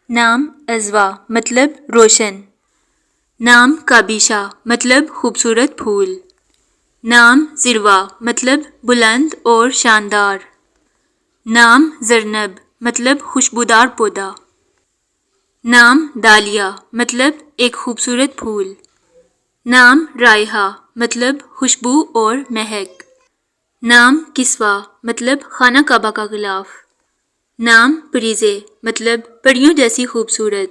نام ازوا مطلب روشن. نام کابیشا مطلب خوبصورت پھول. نام ذروا مطلب بلند اور شاندار. نام زرنب مطلب خوشبودار پودا. نام دالیا مطلب ایک خوبصورت پھول. نام رائحہ مطلب خوشبو اور مہک. نام کسوا مطلب خانہ کعبہ کا غلاف. نام پریزے مطلب پریوں جیسی خوبصورت.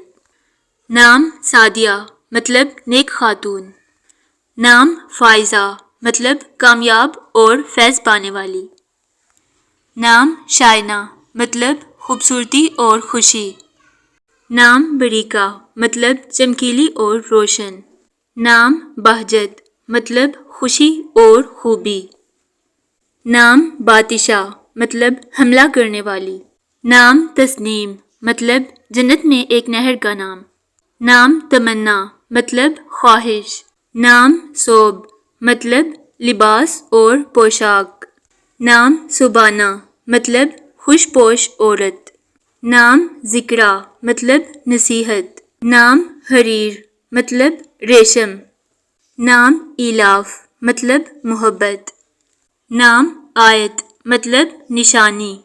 نام سعدیہ مطلب نیک خاتون. نام فائزہ مطلب کامیاب اور فیض پانے والی. نام شائنہ مطلب خوبصورتی اور خوشی. نام بریکہ مطلب چمکیلی اور روشن. نام بہجت مطلب خوشی اور خوبی. نام باتشاہ مطلب حملہ کرنے والی. نام تسنیم مطلب جنت میں ایک نہر کا نام. نام تمنا مطلب خواہش. نام صوب مطلب لباس اور پوشاک. نام سبانہ مطلب خوش پوش عورت. نام ذکرہ مطلب نصیحت. نام حریر مطلب ریشم. نام ایلاف مطلب محبت. نام آیت مطلب نشانی.